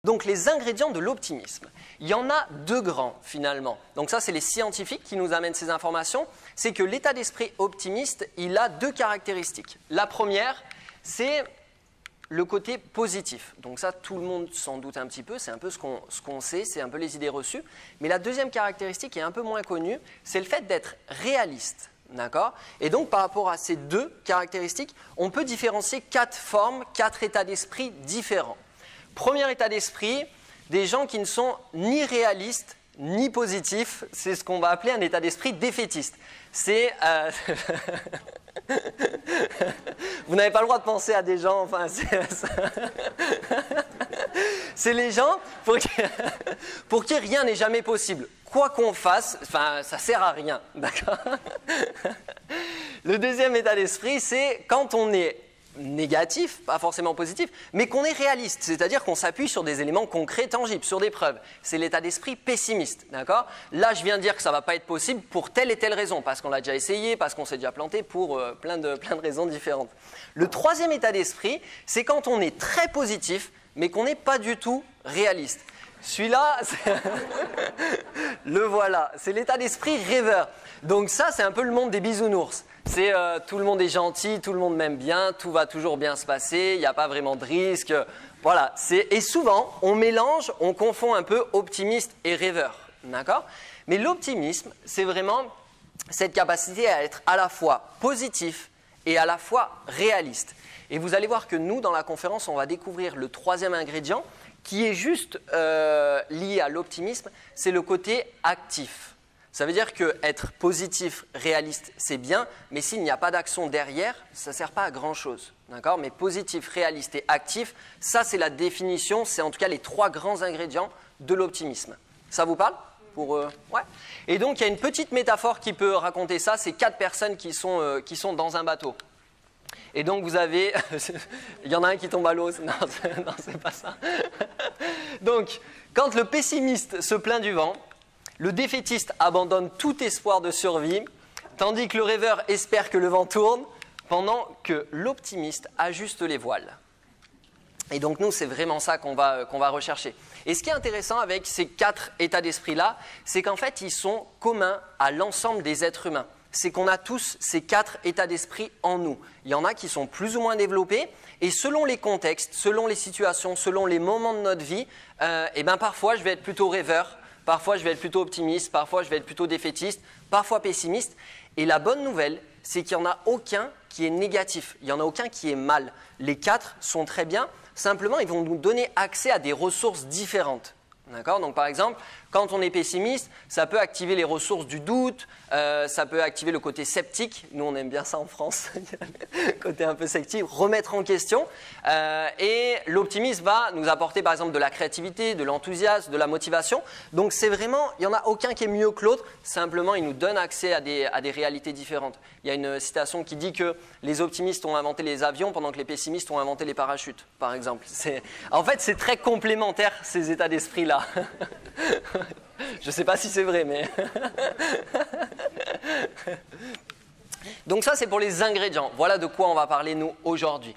Donc les ingrédients de l'optimisme, il y en a deux grands finalement. Donc ça c'est les scientifiques qui nous amènent ces informations. C'est que l'état d'esprit optimiste, il a deux caractéristiques. La première, c'est le côté positif. Donc ça tout le monde s'en doute un petit peu, c'est un peu ce qu'on sait, c'est un peu les idées reçues. Mais la deuxième caractéristique est un peu moins connue, c'est le fait d'être réaliste. D'accord ? Et donc, par rapport à ces deux caractéristiques, on peut différencier 4 formes, 4 états d'esprit différents. Premier état d'esprit, des gens qui ne sont ni réalistes, ni positifs, c'est ce qu'on va appeler un état d'esprit défaitiste. C'est... Vous n'avez pas le droit de penser à des gens, enfin... C'est les gens pour qui rien n'est jamais possible. Quoi qu'on fasse, enfin, ça sert à rien, d'accord ? Le deuxième état d'esprit, c'est quand on est négatif, pas forcément positif, mais qu'on est réaliste, c'est-à-dire qu'on s'appuie sur des éléments concrets, tangibles, sur des preuves. C'est l'état d'esprit pessimiste, d'accord ? Là, je viens de dire que ça ne va pas être possible pour telle et telle raison, parce qu'on l'a déjà essayé, parce qu'on s'est déjà planté, pour plein de raisons différentes. Le troisième état d'esprit, c'est quand on est très positif, mais qu'on n'est pas du tout réaliste. Celui-là, le voilà, c'est l'état d'esprit rêveur. Donc ça, c'est un peu le monde des bisounours. C'est tout le monde est gentil, tout le monde m'aime bien, tout va toujours bien se passer, il n'y a pas vraiment de risque. Voilà. Et souvent, on mélange, on confond un peu optimiste et rêveur. D'accord ? Mais l'optimisme, c'est vraiment cette capacité à être à la fois positif et à la fois réaliste. Et vous allez voir que nous, dans la conférence, on va découvrir le troisième ingrédient qui est juste lié à l'optimisme, c'est le côté actif. Ça veut dire qu'être positif, réaliste, c'est bien, mais s'il n'y a pas d'action derrière, ça ne sert pas à grand-chose. D'accord ? Mais positif, réaliste et actif, ça c'est la définition, c'est en tout cas les 3 grands ingrédients de l'optimisme. Ça vous parle ? Ouais. Et donc il y a une petite métaphore qui peut raconter ça, c'est 4 personnes qui sont dans un bateau. Et donc vous avez, il y en a un qui tombe à l'eau, non c'est pas ça. Donc quand le pessimiste se plaint du vent, le défaitiste abandonne tout espoir de survie, tandis que le rêveur espère que le vent tourne, pendant que l'optimiste ajuste les voiles. Et donc nous c'est vraiment ça qu'on va rechercher. Et ce qui est intéressant avec ces 4 états d'esprit-là, c'est qu'en fait ils sont communs à l'ensemble des êtres humains. C'est qu'on a tous ces 4 états d'esprit en nous. Il y en a qui sont plus ou moins développés et selon les contextes, selon les situations, selon les moments de notre vie, parfois je vais être plutôt rêveur, parfois je vais être plutôt optimiste, parfois je vais être plutôt défaitiste, parfois pessimiste. Et la bonne nouvelle, c'est qu'il n'y en a aucun qui est négatif, il n'y en a aucun qui est mal. Les 4 sont très bien, simplement ils vont nous donner accès à des ressources différentes. D'accord ? Donc par exemple, quand on est pessimiste, ça peut activer les ressources du doute, ça peut activer le côté sceptique, nous on aime bien ça en France, le côté un peu sceptique, remettre en question, et l'optimisme va nous apporter par exemple de la créativité, de l'enthousiasme, de la motivation. Donc c'est vraiment, il n'y en a aucun qui est mieux que l'autre, simplement il nous donne accès à des réalités différentes. Il y a une citation qui dit que les optimistes ont inventé les avions pendant que les pessimistes ont inventé les parachutes, par exemple. En fait c'est très complémentaire ces états d'esprit-là. Je ne sais pas si c'est vrai, mais... Donc ça, c'est pour les ingrédients. Voilà de quoi on va parler, nous, aujourd'hui.